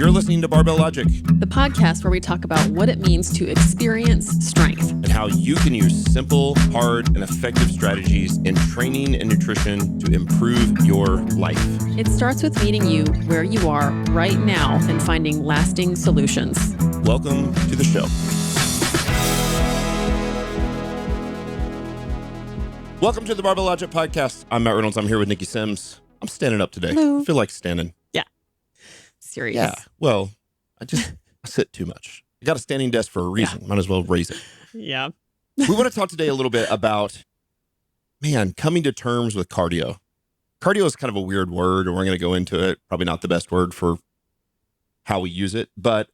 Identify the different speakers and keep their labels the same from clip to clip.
Speaker 1: You're listening to Barbell Logic,
Speaker 2: the podcast where we talk about what it means to experience strength
Speaker 1: and how you can use simple, hard, and effective strategies in training and nutrition to improve your life.
Speaker 2: It starts with meeting you where you are right now and finding lasting solutions.
Speaker 1: Welcome to the show. Welcome to the Barbell Logic podcast. I'm Matt Reynolds. I'm here with Nikki Sims. I'm standing up today.
Speaker 2: Hello.
Speaker 1: I feel like standing.
Speaker 2: Yeah. Serious.
Speaker 1: Yeah. Well, I sit too much. I got a standing desk for a reason. Yeah. Might as well raise it.
Speaker 2: Yeah.
Speaker 1: We want to talk today a little bit about, coming to terms with cardio. Cardio is kind of a weird word, and we're going to go into it. Probably not the best word for how we use it, but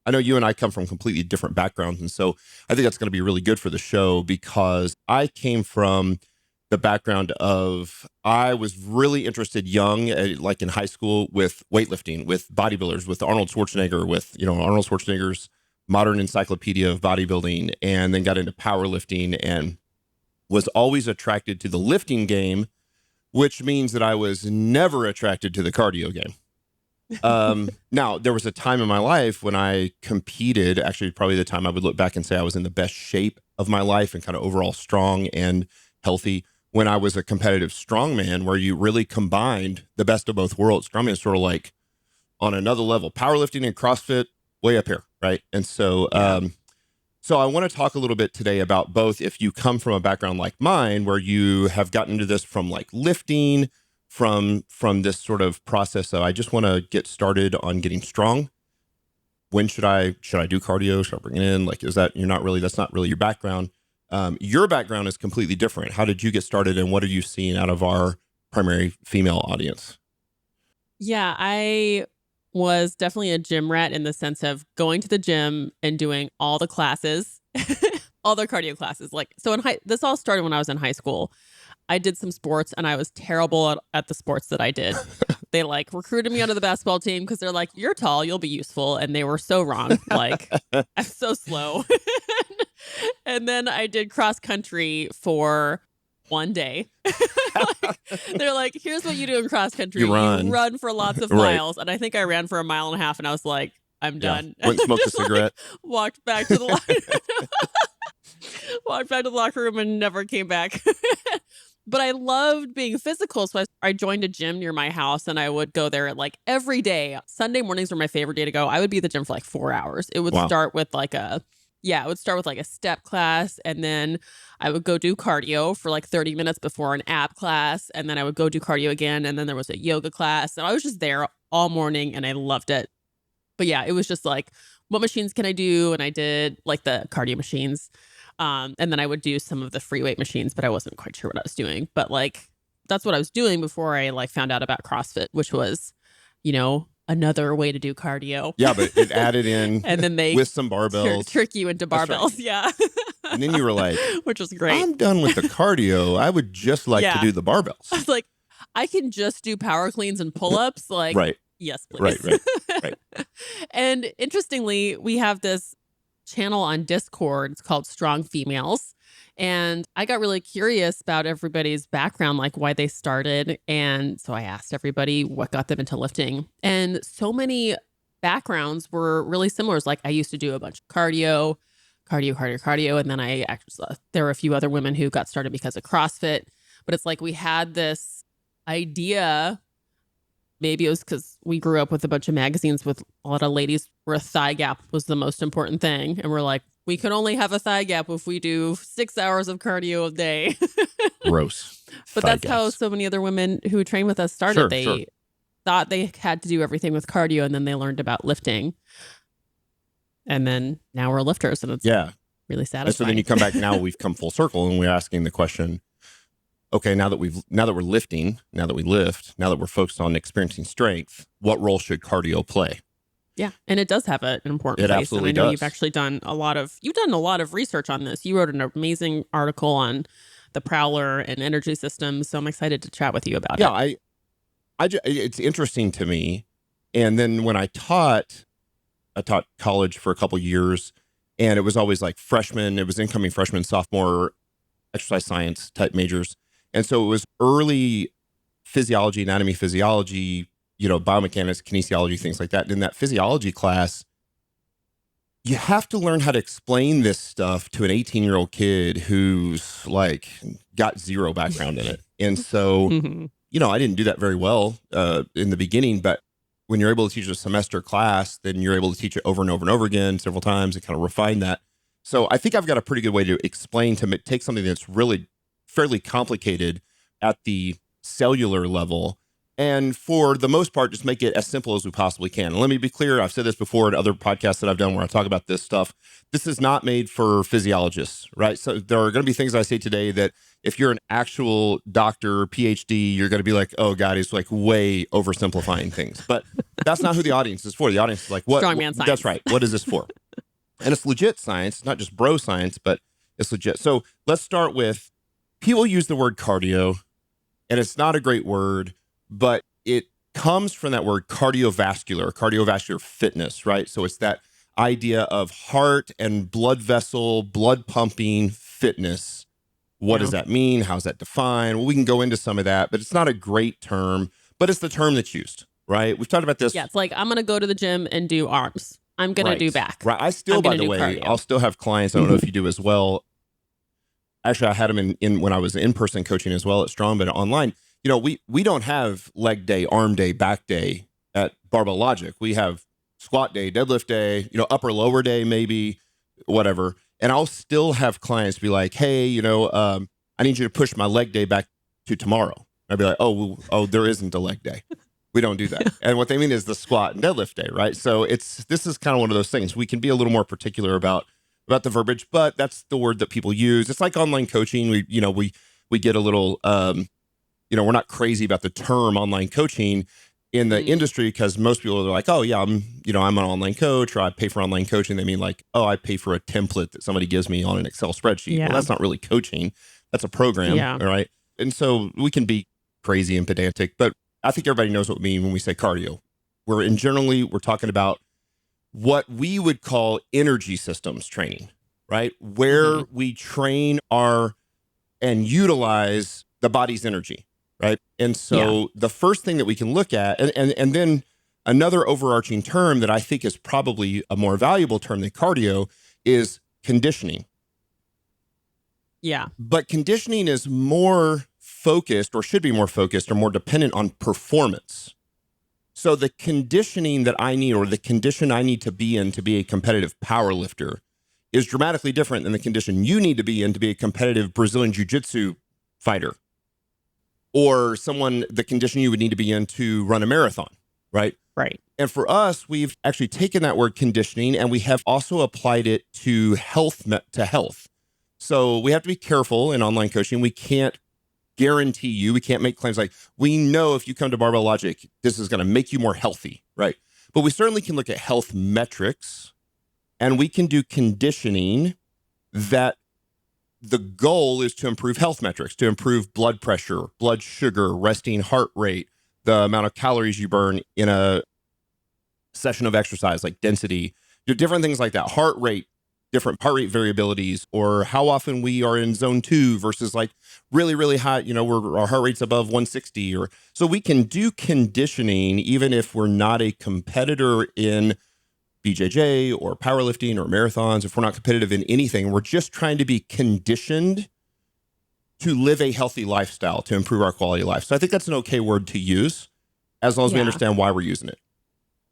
Speaker 1: I know you and I come from completely different backgrounds, and so I think that's going to be really good for the show because I came from the background of, I was really interested young, like in high school, with weightlifting, with bodybuilders, with Arnold Schwarzenegger, with, Arnold Schwarzenegger's Modern Encyclopedia of Bodybuilding, and then got into powerlifting and was always attracted to the lifting game, which means that I was never attracted to the cardio game. Now, there was a time in my life when I competed, actually probably the time I would look back and say I was in the best shape of my life and kind of overall strong and healthy, when I was a competitive strongman, where you really combined the best of both worlds. Strongman is sort of like on another level. Powerlifting and CrossFit, way up here, right? And so, so I want to talk a little bit today about both. If you come from a background like mine, where you have gotten into this from like lifting, from this sort of process of, I just want to get started on getting strong. When should I do cardio? Should I bring it in? Like, that's not really your background. Your background is completely different. How did you get started, and what are you seeing out of our primary female audience?
Speaker 2: Yeah, I was definitely a gym rat in the sense of going to the gym and doing all the classes, all the cardio classes. This all started when I was in high school. I did some sports and I was terrible at the sports that I did. They recruited me onto the basketball team because they're like, you're tall, you'll be useful. And they were so wrong. I'm so slow. And then I did cross country for one day. They're like, here's what you do in cross country. You run for lots of miles. And I think I ran for 1.5 miles and I was like, I'm done.
Speaker 1: Went and smoked a cigarette.
Speaker 2: Walked back to the locker room and never came back. But I loved being physical, so I joined a gym near my house, and I would go there every day. Sunday mornings were my favorite day to go. I would be at the gym for 4 hours. It would start with a step class, and then I would go do cardio for 30 minutes before an ab class, and then I would go do cardio again, and then there was a yoga class. And I was just there all morning, and I loved it. But yeah, it was just what machines can I do? And I did the cardio machines. And then I would do some of the free weight machines, but I wasn't quite sure what I was doing. But that's what I was doing before I found out about CrossFit, which was, another way to do cardio.
Speaker 1: Yeah, but it added in
Speaker 2: and then they
Speaker 1: with some barbells.
Speaker 2: Trick you into barbells. Right. Yeah.
Speaker 1: And then you were like,
Speaker 2: which was great.
Speaker 1: I'm done with the cardio. I would just like to do the barbells.
Speaker 2: I was like, I can just do power cleans and pull-ups.
Speaker 1: Right.
Speaker 2: Yes, please.
Speaker 1: Right.
Speaker 2: And interestingly, we have this channel on Discord. It's called Strong Females. And I got really curious about everybody's background, why they started. And so I asked everybody what got them into lifting. And so many backgrounds were really similar. It's I used to do a bunch of cardio. And then I actually saw there were a few other women who got started because of CrossFit. But it's we had this idea. Maybe it was because we grew up with a bunch of magazines with a lot of ladies where a thigh gap was the most important thing. And we're like, we can only have a thigh gap if we do 6 hours of cardio a day.
Speaker 1: Gross.
Speaker 2: But that's how so many other women who train with us started. They thought they had to do everything with cardio, and then they learned about lifting. And then now we're lifters, and it's really satisfying.
Speaker 1: And so then you come back, now we've come full circle, and we're asking the question, okay, now that we're lifting, now that we lift, now that we're focused on experiencing strength, what role should cardio play?
Speaker 2: Yeah, and it does have an important
Speaker 1: place.
Speaker 2: It
Speaker 1: absolutely
Speaker 2: and I know
Speaker 1: does.
Speaker 2: You've actually done a lot of research on this. You wrote an amazing article on the Prowler and energy systems, so I'm excited to chat with you about it.
Speaker 1: Yeah, it's interesting to me. And then when I taught college for a couple years, and it was always it was incoming freshman, sophomore, exercise science type majors. And so it was early physiology, anatomy, physiology, biomechanics, kinesiology, things like that. And in that physiology class, you have to learn how to explain this stuff to an 18-year-old kid who's like got zero background in it. And so, I didn't do that very well in the beginning, but when you're able to teach a semester class, then you're able to teach it over and over and over again several times and kind of refine that. So I think I've got a pretty good way to explain, to take something that's really fairly complicated at the cellular level, and for the most part, just make it as simple as we possibly can. And let me be clear, I've said this before in other podcasts that I've done where I talk about this stuff. This is not made for physiologists, right? So there are going to be things I say today that if you're an actual doctor, PhD, you're going to be like, oh God, he's like way oversimplifying things. But that's not who the audience is for. The audience is like, what?
Speaker 2: Strongman science.
Speaker 1: That's right. What is this for? And it's legit science. It's not just bro science, but it's legit. So let's start with, people use the word cardio, and it's not a great word, but it comes from that word cardiovascular fitness, right? So it's that idea of heart and blood vessel, blood pumping fitness. What does that mean? How's that defined? Well, we can go into some of that, but it's not a great term, but it's the term that's used, right? We've talked about this.
Speaker 2: Yeah, it's like, I'm going to go to the gym and do arms. I'm going to do back.
Speaker 1: Right. I still, by the way, cardio. I'll still have clients. I don't know if you do as well. Actually, I had them in when I was in-person coaching as well at Strong, but online. We don't have leg day, arm day, back day at Barbell Logic. We have squat day, deadlift day, upper lower day, maybe, whatever. And I'll still have clients be like, hey, I need you to push my leg day back to tomorrow. I'd be like, oh, there isn't a leg day. We don't do that. And what they mean is the squat and deadlift day, right? So this is kind of one of those things. We can be a little more particular about the verbiage, but that's the word that people use. It's like online coaching. We get a little, we're not crazy about the term online coaching in the industry, because most people are like, oh yeah, I'm an online coach, or I pay for online coaching. They mean like, oh, I pay for a template that somebody gives me on an Excel spreadsheet.
Speaker 2: Yeah.
Speaker 1: Well, that's not really coaching. That's a program.
Speaker 2: Yeah.
Speaker 1: All right. And so we can be crazy and pedantic, but I think everybody knows what we mean when we say cardio. We're talking about what we would call energy systems training, right? Where we train and utilize the body's energy, right? And so the first thing that we can look at, and then another overarching term that I think is probably a more valuable term than cardio, is conditioning.
Speaker 2: Yeah.
Speaker 1: But conditioning is more focused, or should be more focused, or more dependent on performance. So the conditioning that I need, or the condition I need to be in to be a competitive power lifter, is dramatically different than the condition you need to be in to be a competitive Brazilian jiu-jitsu fighter, or the condition you would need to be in to run a marathon, right?
Speaker 2: Right.
Speaker 1: And for us, we've actually taken that word conditioning and we have also applied it to health. So we have to be careful in online coaching. We can't guarantee we can't make claims like, we know if you come to Barbell Logic, this is going to make you more healthy, right? But we certainly can look at health metrics, and we can do conditioning that the goal is to improve health metrics, to improve blood pressure, blood sugar, resting heart rate, the amount of calories you burn in a session of exercise, like density, different things like that, heart rate, different heart rate variabilities, or how often we are in zone 2 versus like really, really high, our heart rate's above 160. So we can do conditioning even if we're not a competitor in BJJ or powerlifting or marathons. If we're not competitive in anything, we're just trying to be conditioned to live a healthy lifestyle, to improve our quality of life. So I think that's an okay word to use, as long as we understand why we're using it.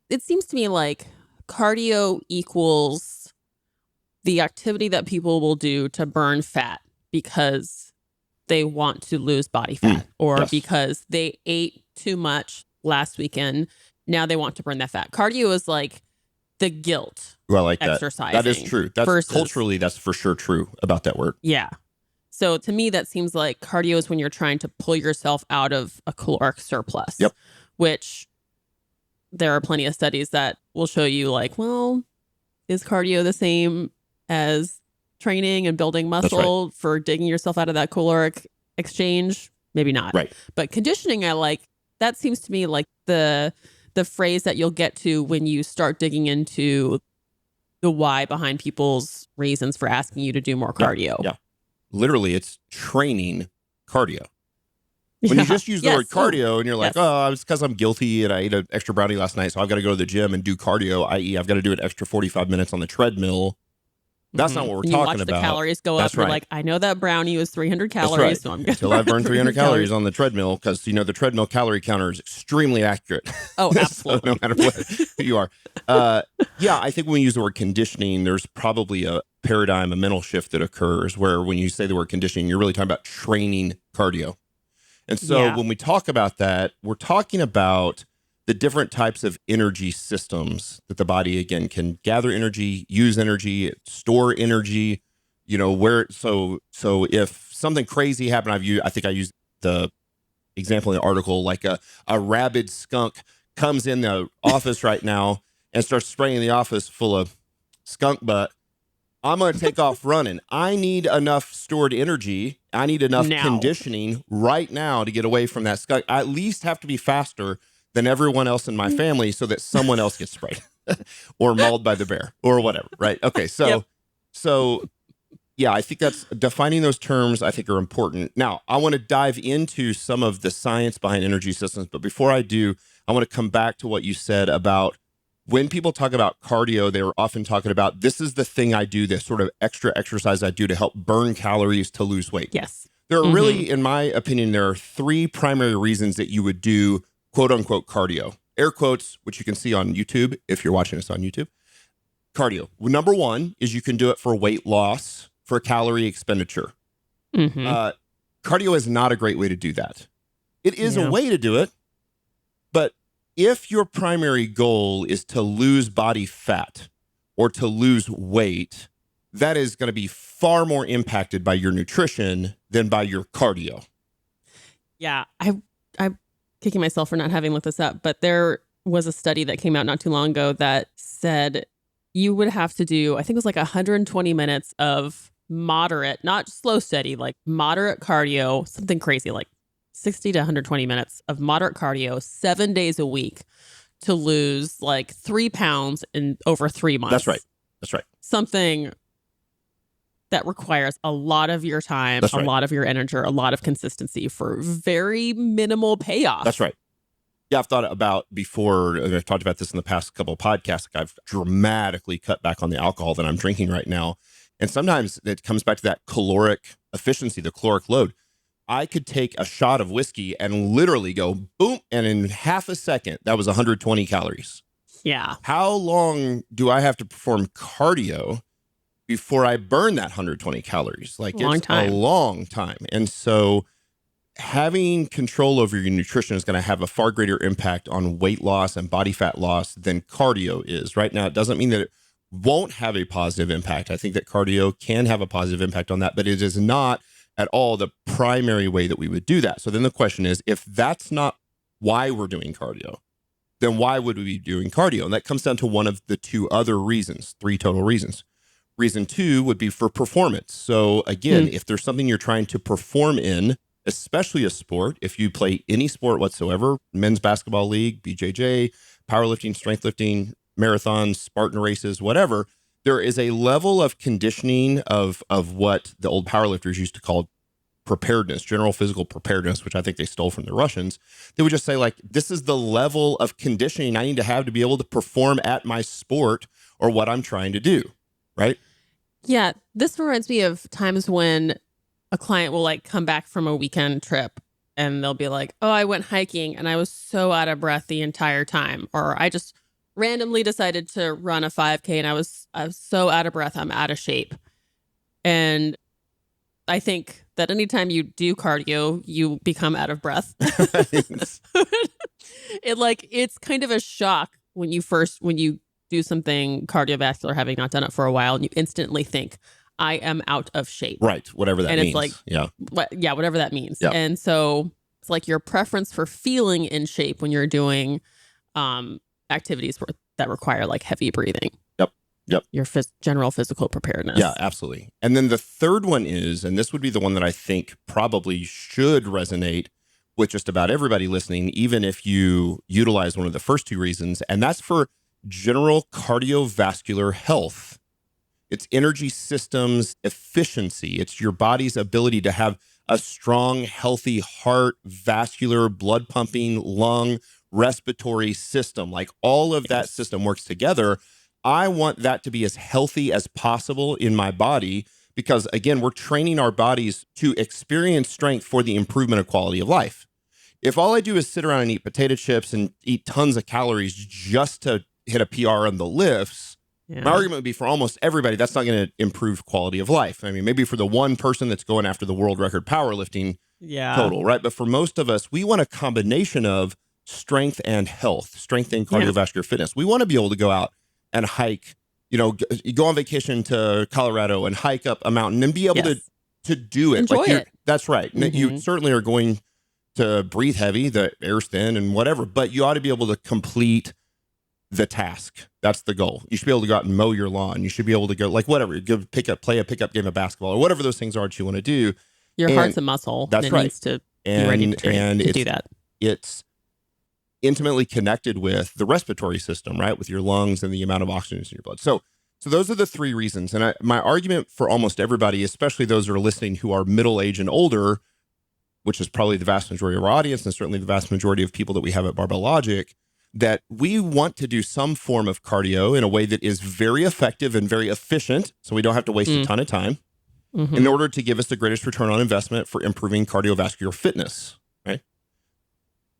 Speaker 2: It seems to me like cardio equals the activity that people will do to burn fat because they want to lose body fat, or because they ate too much last weekend. Now they want to burn that fat. Cardio is like the guilt.
Speaker 1: Well, I like
Speaker 2: exercising.
Speaker 1: That is true. That's culturally, that's for sure true about that word.
Speaker 2: Yeah. So to me, that seems like cardio is when you're trying to pull yourself out of a caloric surplus.
Speaker 1: Yep.
Speaker 2: Which there are plenty of studies that will show you like, well, is cardio the same as training and building muscle for digging yourself out of that caloric exchange? Maybe not.
Speaker 1: Right.
Speaker 2: But conditioning, that seems to me like the phrase that you'll get to when you start digging into the why behind people's reasons for asking you to do more cardio.
Speaker 1: Yeah. Literally, it's training cardio. When you
Speaker 2: Yeah.
Speaker 1: just use the word
Speaker 2: Yes. Oh,
Speaker 1: cardio and you're like,
Speaker 2: yes.
Speaker 1: oh, it's because I'm guilty and I ate an extra brownie last night, so I've got to go to the gym and do cardio, i.e., I've got to do an extra 45 minutes on the treadmill. That's not what we're
Speaker 2: And you
Speaker 1: talking
Speaker 2: watch the
Speaker 1: about.
Speaker 2: calories go up.
Speaker 1: That's
Speaker 2: You're
Speaker 1: right.
Speaker 2: like, I know that brownie was 300
Speaker 1: That's
Speaker 2: calories,
Speaker 1: right.
Speaker 2: so I'm going
Speaker 1: Until
Speaker 2: to
Speaker 1: I've
Speaker 2: burn
Speaker 1: burned 300 calories on the treadmill, because the treadmill calorie counter is extremely accurate.
Speaker 2: Oh,
Speaker 1: So
Speaker 2: absolutely.
Speaker 1: no matter who you are. Yeah, I think when we use the word conditioning, there's probably a paradigm, a mental shift that occurs where when you say the word conditioning, you're really talking about training cardio. And so
Speaker 2: Yeah.
Speaker 1: when we talk about that, we're talking about the different types of energy systems that the body, again, can gather energy, use energy, store energy, so if something crazy happened, I think I used the example in the article, like a rabid skunk comes in the office right now and starts spraying the office full of skunk butt. I'm going to take off running. I need enough stored energy. I need enough
Speaker 2: Now.
Speaker 1: conditioning right now to get away from that skunk. I at least have to be faster than everyone else in my family so that someone else gets sprayed or mauled by the bear or whatever. Right. Okay.
Speaker 2: Yep.
Speaker 1: So yeah, I think that's defining those terms, I think, are important. Now, I want to dive into some of the science behind energy systems. But before I do, I want to come back to what you said about when people talk about cardio, they're often talking about this is the thing I do, this sort of extra exercise I do to help burn calories to lose weight.
Speaker 2: Yes.
Speaker 1: There are
Speaker 2: Mhm.
Speaker 1: really, in my opinion, there are three primary reasons that you would do quote unquote cardio. Air quotes, which you can see on YouTube if you're watching us on YouTube. Cardio. Number one is you can do it for weight loss, for calorie expenditure.
Speaker 2: Mhm.
Speaker 1: Cardio is not a great way to do that. It is a
Speaker 2: Yeah.
Speaker 1: way to do it, but if your primary goal is to lose body fat or to lose weight, that is going to be far more impacted by your nutrition than by your cardio.
Speaker 2: Yeah. I'm kicking myself for not having looked this up, but there was a study that came out not too long ago that said you would have to do, I think it was like 120 minutes of moderate, not slow, steady, like moderate cardio, something crazy, like 60 to 120 minutes of moderate cardio 7 days a week to lose like 3 pounds in over 3 months.
Speaker 1: That's right. That's right.
Speaker 2: Something that requires a lot of your time,
Speaker 1: That's
Speaker 2: a
Speaker 1: right.
Speaker 2: lot of your energy, a lot of consistency for very minimal payoff.
Speaker 1: That's right. Yeah, I've thought about before, and I've talked about this in the past couple of podcasts. Like, I've dramatically cut back on the alcohol that I'm drinking right now. And sometimes it comes back to that caloric efficiency, the caloric load. I could take a shot of whiskey and literally go boom, and in half a second, that was 120 calories.
Speaker 2: Yeah.
Speaker 1: How long do I have to perform cardio before I burn that 120 calories? Like,
Speaker 2: Long
Speaker 1: it's
Speaker 2: time.
Speaker 1: a long time. And so having control over your nutrition is going to have a far greater impact on weight loss and body fat loss than cardio is. Right now, it doesn't mean that it won't have a positive impact. I think that cardio can have a positive impact on that, but it is not at all the primary way that we would do that. So then the question is, if that's not why we're doing cardio, then why would we be doing cardio? And that comes down to one of the two other reasons, three total reasons. Reason two would be for performance. So again, if there's something you're trying to perform in, especially a sport, if you play any sport whatsoever, men's basketball league, BJJ, powerlifting, strength lifting, marathons, Spartan races, whatever, there is a level of conditioning of what the old powerlifters used to call preparedness, general physical preparedness, which I think they stole from the Russians. They would just say, like, this is the level of conditioning I need to have to be able to perform at my sport or what I'm trying to do, right?
Speaker 2: Yeah. This reminds me of times when a client will like come back from a weekend trip and they'll be like, oh, I went hiking and I was so out of breath the entire time. Or I just randomly decided to run a 5K and I was so out of breath, I'm out of shape. And I think that anytime you do cardio, you become out of breath. It's kind of a shock when you do something cardiovascular, having not done it for a while, and you instantly think, I am out of shape.
Speaker 1: Right. Whatever that
Speaker 2: And
Speaker 1: means.
Speaker 2: it's like,
Speaker 1: yeah.
Speaker 2: Whatever that means.
Speaker 1: Yeah.
Speaker 2: And so it's like your preference for feeling in shape when you're doing activities that require like heavy breathing.
Speaker 1: Yep.
Speaker 2: Your general physical preparedness.
Speaker 1: Yeah, absolutely. And then the third one is, and this would be the one that I think probably should resonate with just about everybody listening, even if you utilize one of the first two reasons, and that's for general cardiovascular health. It's energy systems efficiency. It's your body's ability to have a strong, healthy heart, vascular, blood pumping, lung, respiratory system. Like all of that system works together. I want that to be as healthy as possible in my body because, again, we're training our bodies to experience strength for the improvement of quality of life. If all I do is sit around and eat potato chips and eat tons of calories just to hit a PR on the lifts, my argument would be for almost everybody, that's not going to improve quality of life. I mean, maybe for the one person that's going after the world record powerlifting total, right? But for most of us, we want a combination of strength and health, strength and cardiovascular fitness. We want to be able to go out and hike, go on vacation to Colorado and hike up a mountain and be able to do it.
Speaker 2: Enjoy it.
Speaker 1: That's right. You certainly are going to breathe heavy, the air's thin and whatever, but you ought to be able to complete the task. That's the goal. You should be able to go out and mow your lawn. You should be able to go like whatever, play a pickup game of basketball or whatever those things are that you want to do.
Speaker 2: Your heart's a muscle.
Speaker 1: That's right.
Speaker 2: Needs to be ready to do that.
Speaker 1: It's intimately connected with the respiratory system, right? With your lungs and the amount of oxygen in your blood. So those are the three reasons. And my argument for almost everybody, especially those that are listening who are middle-aged and older, which is probably the vast majority of our audience and certainly the vast majority of people that we have at Barbell Logic, that we want to do some form of cardio in a way that is very effective and very efficient, so we don't have to waste a ton of time, in order to give us the greatest return on investment for improving cardiovascular fitness, right?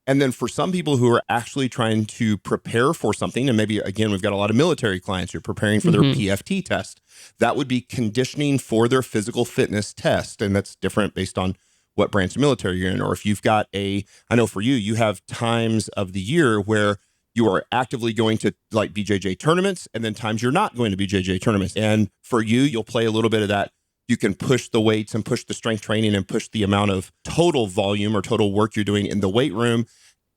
Speaker 1: And then for some people who are actually trying to prepare for something, and maybe, again, we've got a lot of military clients who are preparing for their PFT test, that would be conditioning for their physical fitness test, and that's different based on what branch of military you're in. Or if you've got I know for you have times of the year where you are actively going to like BJJ tournaments and then times you're not going to BJJ tournaments. And for you, you'll play a little bit of that. You can push the weights and push the strength training and push the amount of total volume or total work you're doing in the weight room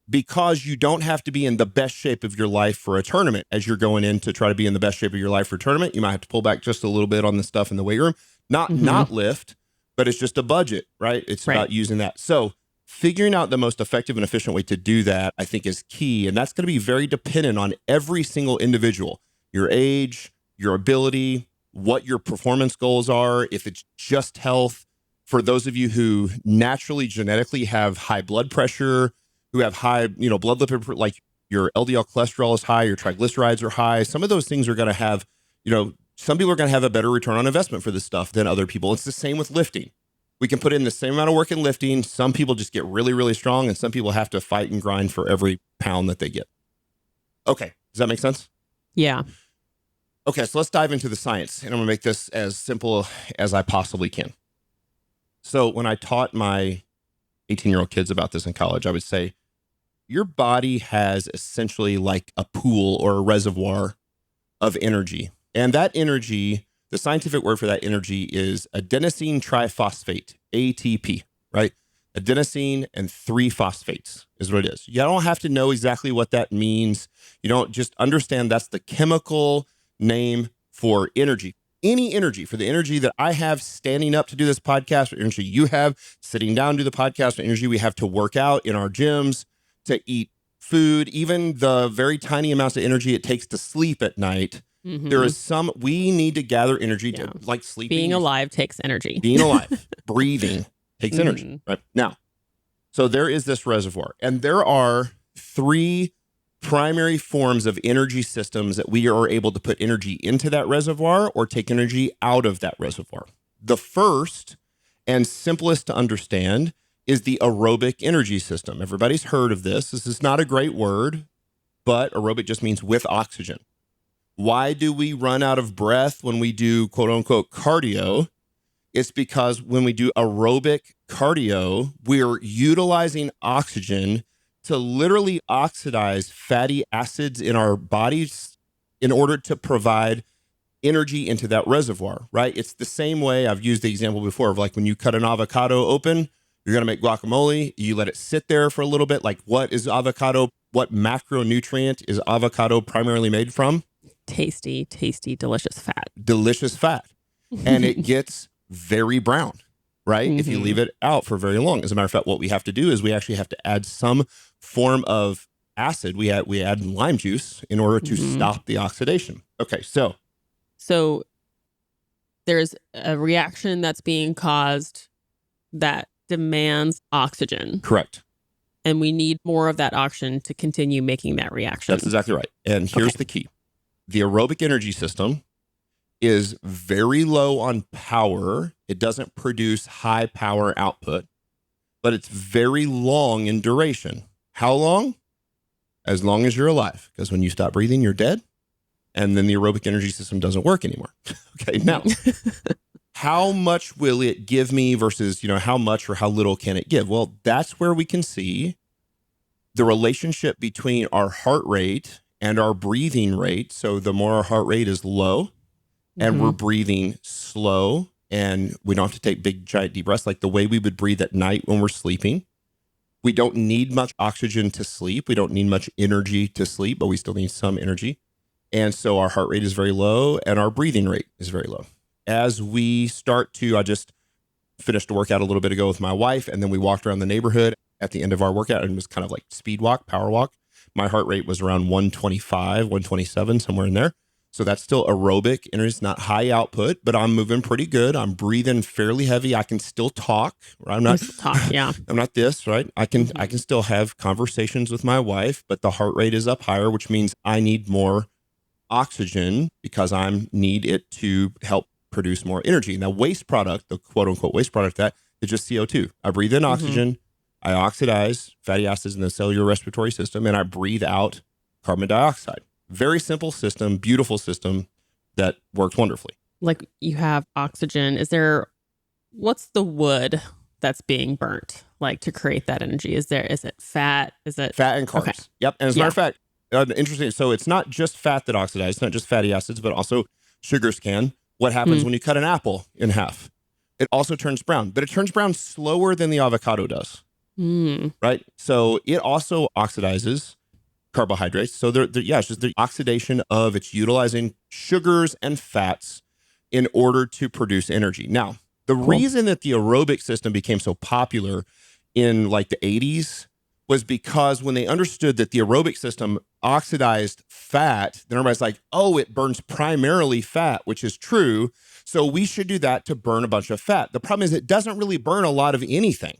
Speaker 1: because you don't have to be in the best shape of your life for a tournament. As you're going in to try to be in the best shape of your life for a tournament, you might have to pull back just a little bit on the stuff in the weight room, not lift, but it's just a budget, right? It's about using that. So figuring out the most effective and efficient way to do that, I think, is key. And that's going to be very dependent on every single individual, your age, your ability, what your performance goals are, if it's just health. For those of you who naturally genetically have high blood pressure, who have high, blood lipid, like your LDL cholesterol is high, your triglycerides are high, some of those things are going to have, some people are going to have a better return on investment for this stuff than other people. It's the same with lifting. We can put in the same amount of work in lifting. Some people just get really, really strong, and some people have to fight and grind for every pound that they get. Okay. Does that make sense?
Speaker 2: Yeah.
Speaker 1: Okay. So let's dive into the science, and I'm going to make this as simple as I possibly can. So when I taught my 18-year-old kids about this in college, I would say, your body has essentially like a pool or a reservoir of energy. And that energy, the scientific word for that energy is adenosine triphosphate, ATP, right? Adenosine and 3 phosphates is what it is. You don't have to know exactly what that means. You don't just understand that's the chemical name for energy. Any energy, for the energy that I have standing up to do this podcast, or energy you have sitting down to do the podcast, or energy we have to work out in our gyms, to eat food, even the very tiny amounts of energy it takes to sleep at night. There is we need to gather energy to like sleeping.
Speaker 2: Being alive takes energy.
Speaker 1: Being alive, breathing takes energy, right? Now, so there is this reservoir, and there are 3 primary forms of energy systems that we are able to put energy into that reservoir or take energy out of that reservoir. The first and simplest to understand is the aerobic energy system. Everybody's heard of this. This is not a great word, but aerobic just means with oxygen. Why do we run out of breath when we do quote unquote cardio? It's because when we do aerobic cardio, we're utilizing oxygen to literally oxidize fatty acids in our bodies in order to provide energy into that reservoir, right? It's the same way I've used the example before of like when you cut an avocado open, you're going to make guacamole, you let it sit there for a little bit. Like what is avocado? What macronutrient is avocado primarily made from?
Speaker 2: Tasty, delicious fat.
Speaker 1: Delicious fat. And it gets very brown, right? If you leave it out for very long. As a matter of fact, what we have to do is we actually have to add some form of acid. We add lime juice in order to stop the oxidation. Okay, so
Speaker 2: there's a reaction that's being caused that demands oxygen.
Speaker 1: Correct.
Speaker 2: And we need more of that oxygen to continue making that reaction.
Speaker 1: That's exactly right. And here's the key. The aerobic energy system is very low on power. It doesn't produce high power output, but it's very long in duration. How long? As long as you're alive. Because when you stop breathing, you're dead. And then the aerobic energy system doesn't work anymore. Okay, now, how much will it give me versus, how much or how little can it give? Well, that's where we can see the relationship between our heart rate and our breathing rate. So the more our heart rate is low and we're breathing slow and we don't have to take big, giant deep breaths, like the way we would breathe at night when we're sleeping. We don't need much oxygen to sleep. We don't need much energy to sleep, but we still need some energy. And so our heart rate is very low and our breathing rate is very low. As we start to, I just finished a workout a little bit ago with my wife, and then we walked around the neighborhood at the end of our workout, and it was kind of like speed walk, power walk. My heart rate was around 125, 127, somewhere in there. So that's still aerobic, and it's not high output, but I'm moving pretty good. I'm breathing fairly heavy. I can still talk. I'm not
Speaker 2: yeah.
Speaker 1: I'm not this, right? I can still have conversations with my wife, but the heart rate is up higher, which means I need more oxygen because I need it to help produce more energy. Now, waste product, the quote unquote waste product, that is just CO2. I breathe in oxygen, I oxidize fatty acids in the cellular respiratory system, and I breathe out carbon dioxide. Very simple system, beautiful system that works wonderfully.
Speaker 2: Like you have oxygen. What's the wood that's being burnt like to create that energy? Is it fat? Is it
Speaker 1: fat and carbs?
Speaker 2: Okay.
Speaker 1: Yep. And as a matter of fact, interesting. So it's not just fat that oxidizes, it's not just fatty acids, but also sugars can. What happens when you cut an apple in half? It also turns brown, but it turns brown slower than the avocado does. Right? So it also oxidizes carbohydrates. So it's just the oxidation of it's utilizing sugars and fats in order to produce energy. Now, the reason that the aerobic system became so popular in like the 80s was because when they understood that the aerobic system oxidized fat, then everybody's like, oh, it burns primarily fat, which is true. So we should do that to burn a bunch of fat. The problem is it doesn't really burn a lot of anything.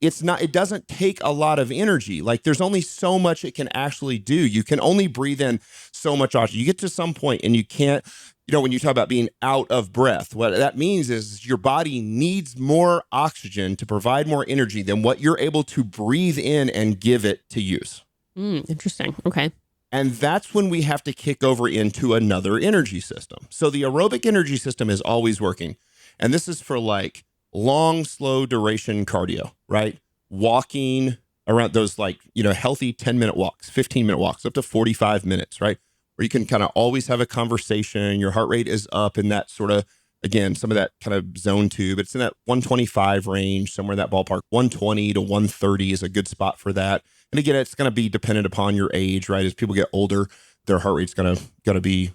Speaker 1: It doesn't take a lot of energy. Like there's only so much it can actually do. You can only breathe in so much oxygen. You get to some point and you can't, when you talk about being out of breath, what that means is your body needs more oxygen to provide more energy than what you're able to breathe in and give it to use.
Speaker 2: Interesting. Okay.
Speaker 1: And that's when we have to kick over into another energy system. So the aerobic energy system is always working. And this is for like long, slow duration cardio, right? Walking around those healthy 10-minute walks, 15-minute walks, up to 45 minutes, right? Where you can kind of always have a conversation. Your heart rate is up in that sort of, again, some of that kind of zone 2, but it's in that 125 range, somewhere in that ballpark. 120 to 130 is a good spot for that. And again, it's going to be dependent upon your age, right? As people get older, their heart rate's going to be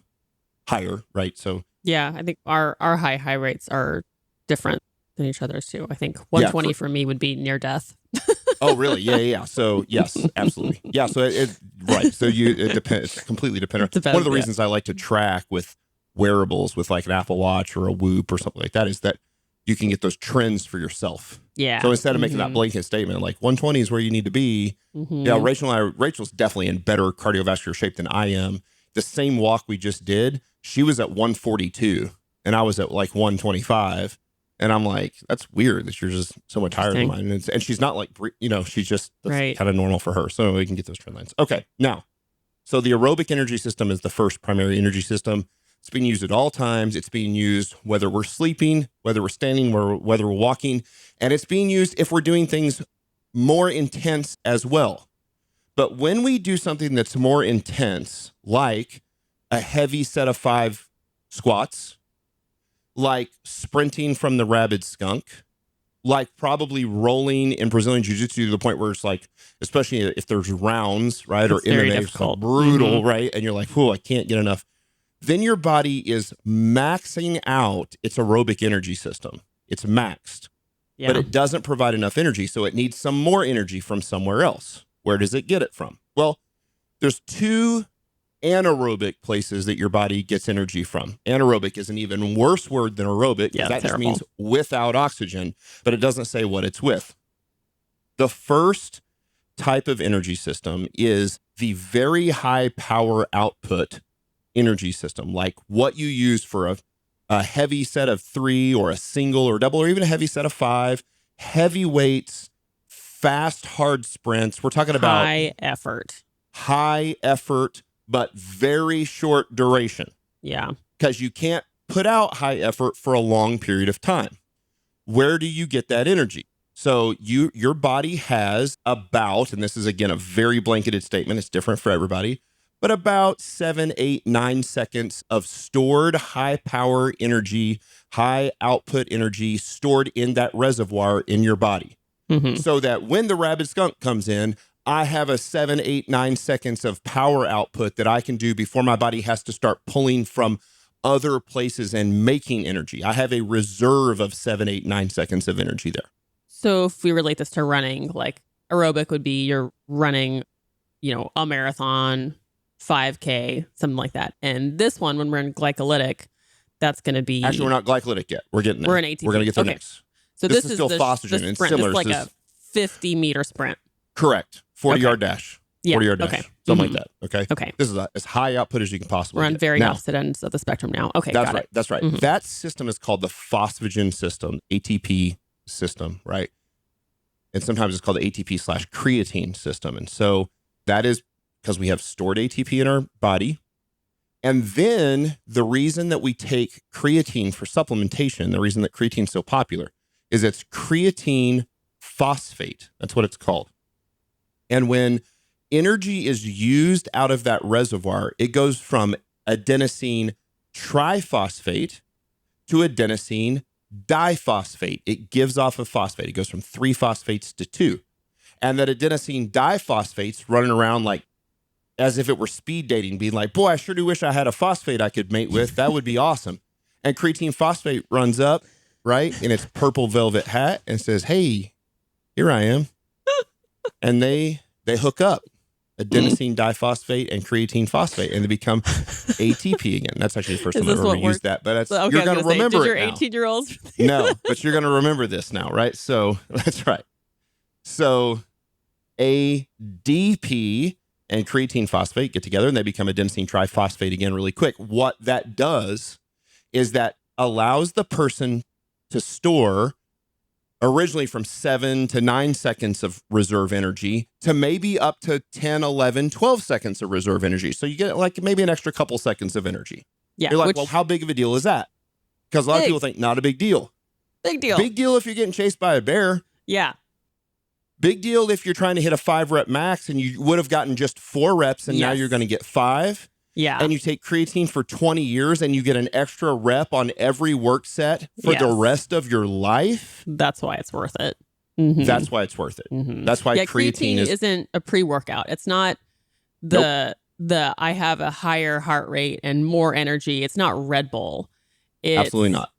Speaker 1: higher, right? So
Speaker 2: yeah, I think our high rates are different than each other's too. I think 120 for me would be near death.
Speaker 1: Oh, really? Yeah. So yes, absolutely. Yeah. So right. So it depends. It's completely dependent. One of the reasons I like to track with wearables, with like an Apple Watch or a Whoop or something like that, is that you can get those trends for yourself.
Speaker 2: Yeah.
Speaker 1: So instead of making that blanket statement, like 120 is where you need to be. Yeah. Rachel's definitely in better cardiovascular shape than I am. The same walk we just did, she was at 142 and I was at like 125. And I'm like, that's weird that you're just so much higher than mine. And she's not like, she's just kind of normal for her. So we can get those trend lines. Okay. Now, so the aerobic energy system is the first primary energy system. It's being used at all times. It's being used whether we're sleeping, whether we're standing, whether we're walking. And it's being used if we're doing things more intense as well. But when we do something that's more intense, like a heavy set of 5 squats, like sprinting from the rabid skunk, like probably rolling in Brazilian Jiu-Jitsu to the point where it's like, especially if there's rounds, right? Or MMA, it's so brutal, right? And you're like, I can't get enough. Then your body is maxing out its aerobic energy system. It's maxed, but it doesn't provide enough energy. So it needs some more energy from somewhere else. Where does it get it from? Well, there's 2 anaerobic places that your body gets energy from. Anaerobic is an even worse word than aerobic, because that just means without oxygen, but it doesn't say what it's with. The first type of energy system is the very high power output energy system, like what you use for a heavy set of 3 or a single or double or even a heavy set of 5, heavy weights, fast, hard sprints. We're talking about
Speaker 2: high effort,
Speaker 1: but very short duration.
Speaker 2: Yeah.
Speaker 1: Because you can't put out high effort for a long period of time. Where do you get that energy? So your body has about, and this is again a very blanketed statement, it's different for everybody, but about 7, 8, 9 seconds of stored high power energy, high output energy stored in that reservoir in your body.
Speaker 2: Mm-hmm.
Speaker 1: So that when the rabid skunk comes in, I have a 7, 8, 9 seconds of power output that I can do before my body has to start pulling from other places and making energy. I have a reserve of 7, 8, 9 seconds of energy there.
Speaker 2: So if we relate this to running, like aerobic would be you're running, a marathon, 5K, something like that. And this one, when we're in glycolytic, that's going to be...
Speaker 1: Actually, we're not glycolytic yet. We're getting there.
Speaker 2: We're in ATP.
Speaker 1: We're going to get there next.
Speaker 2: So this is
Speaker 1: still phosphagen.
Speaker 2: The
Speaker 1: It's
Speaker 2: sprint.
Speaker 1: similar.
Speaker 2: It's like a 50-meter sprint.
Speaker 1: Correct. 40-yard dash.
Speaker 2: Yeah.
Speaker 1: 40-yard dash.
Speaker 2: Okay.
Speaker 1: Something like that. Okay.
Speaker 2: Okay.
Speaker 1: This is as high output as you can possibly
Speaker 2: We're on
Speaker 1: get.
Speaker 2: very
Speaker 1: Now,
Speaker 2: opposite ends of the spectrum now. Okay,
Speaker 1: that's
Speaker 2: got
Speaker 1: right.
Speaker 2: it.
Speaker 1: That's right.
Speaker 2: Mm-hmm.
Speaker 1: That system is called the phosphagen system, ATP system, right? And sometimes it's called the ATP/creatine system. And so that is because we have stored ATP in our body. And then the reason that we take creatine for supplementation, the reason that creatine is so popular, is it's creatine phosphate. That's what it's called. And when energy is used out of that reservoir, it goes from adenosine triphosphate to adenosine diphosphate. It gives off a phosphate. It goes from 3 phosphates to 2. And that adenosine diphosphate's running around like as if it were speed dating, being like, boy, I sure do wish I had a phosphate I could mate with. That would be awesome. And creatine phosphate runs up, right, in its purple velvet hat and says, hey, here I am. And they hook up adenosine diphosphate and creatine phosphate, and they become ATP again. That's actually the first time I've ever used that, but that's, you're going to remember it
Speaker 2: your
Speaker 1: now.
Speaker 2: 18-year-olds?
Speaker 1: No, but you're going to remember this now, right? So that's right. So ADP and creatine phosphate get together and they become adenosine triphosphate again really quick. What that does is that allows the person to store originally from 7 to 9 seconds of reserve energy to maybe up to 10, 11, 12 seconds of reserve energy. So you get like maybe an extra couple seconds of energy.
Speaker 2: Yeah.
Speaker 1: You're like, well, how big of a deal is that? Because a lot of people think not a big deal.
Speaker 2: Big deal.
Speaker 1: Big deal if you're getting chased by a bear.
Speaker 2: Yeah.
Speaker 1: Big deal if you're trying to hit a 5-rep max and you would have gotten just 4 reps and now you're going to get 5.
Speaker 2: Yeah.
Speaker 1: And you take creatine for 20 years and you get an extra rep on every work set for the rest of your life.
Speaker 2: That's why it's worth it. Mm-hmm.
Speaker 1: That's why it's worth it. Mm-hmm. That's why creatine
Speaker 2: isn't a pre-workout. It's not the I have a higher heart rate and more energy. It's not Red Bull. It's
Speaker 1: absolutely not.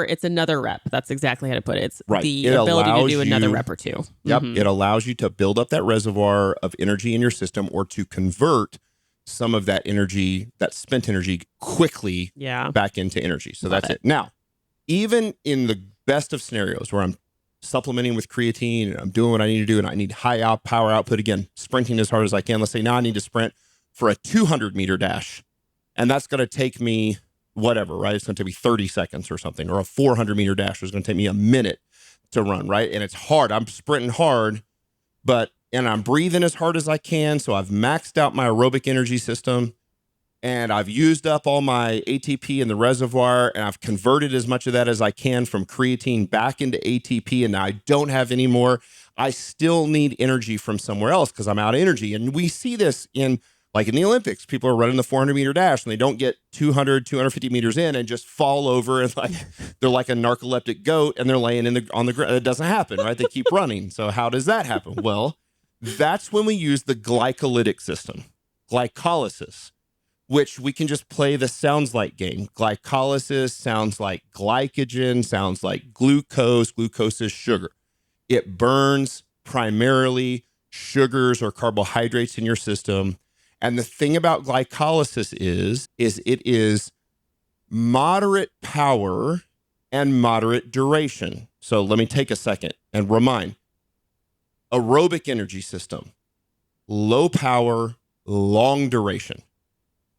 Speaker 2: It's another rep. That's exactly how to put it. It's the
Speaker 1: it
Speaker 2: ability to do another rep or 2.
Speaker 1: Yep.
Speaker 2: Mm-hmm.
Speaker 1: It allows you to build up that reservoir of energy in your system or to convert some of that energy, that spent energy, quickly back into energy. So that's it. Now, even in the best of scenarios where I'm supplementing with creatine and I'm doing what I need to do and I need high power output, again, sprinting as hard as I can. Let's say now I need to sprint for a 200-meter dash. And that's going to take me whatever, right? It's going to take me 30 seconds or something. Or a 400-meter dash is going to take me a minute to run, right? And it's hard. I'm sprinting hard, and I'm breathing as hard as I can. So I've maxed out my aerobic energy system and I've used up all my ATP in the reservoir and I've converted as much of that as I can from creatine back into ATP. And now I don't have any more. I still need energy from somewhere else because I'm out of energy. And we see this in the Olympics. People are running the 400-meter dash and they don't get 200, 250 meters in and just fall over and they're like a narcoleptic goat and they're laying on the ground. It doesn't happen, right? They keep running. So how does that happen? Well, that's when we use the glycolytic system, glycolysis, which we can just play the sounds like game. Glycolysis sounds like glycogen, sounds like glucose. Glucose is sugar. It burns primarily sugars or carbohydrates in your system. And the thing about glycolysis is it is moderate power and moderate duration. So let me take a second and remind. Aerobic energy system, low power, long duration.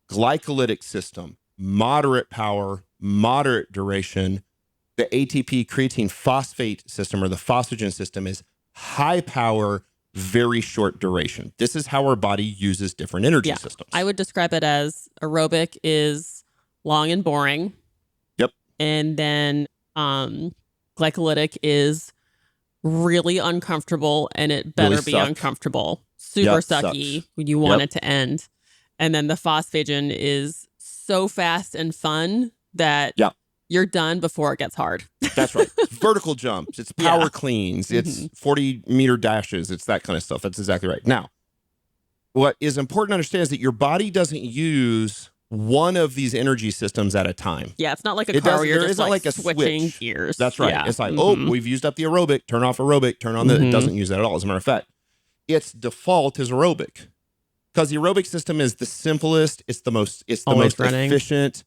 Speaker 1: Glycolytic system, moderate power, moderate duration. The ATP creatine phosphate system, or the phosphagen system, is high power, very short duration. This is how our body uses different energy systems.
Speaker 2: I would describe it as aerobic is long and boring.
Speaker 1: Yep.
Speaker 2: And then glycolytic is really uncomfortable, and it better
Speaker 1: Really
Speaker 2: be
Speaker 1: suck.
Speaker 2: uncomfortable. Super sucky.
Speaker 1: Sucks.
Speaker 2: You want it to end. And then the phosphagen is so fast and fun that you're done before it gets hard.
Speaker 1: That's right. It's vertical jumps. It's power cleans. It's 40-meter dashes. It's that kind of stuff. That's exactly right. Now, what is important to understand is that your body doesn't use one of these energy systems at a time.
Speaker 2: Yeah, it's not like a car where you're just like
Speaker 1: a
Speaker 2: switching
Speaker 1: switch.
Speaker 2: gears.
Speaker 1: That's right.
Speaker 2: Yeah.
Speaker 1: It's like, oh, we've used up the aerobic, turn off aerobic, turn on the, it doesn't use that at all. As a matter of fact, its default is aerobic. Because the aerobic system is the simplest, it's the most efficient.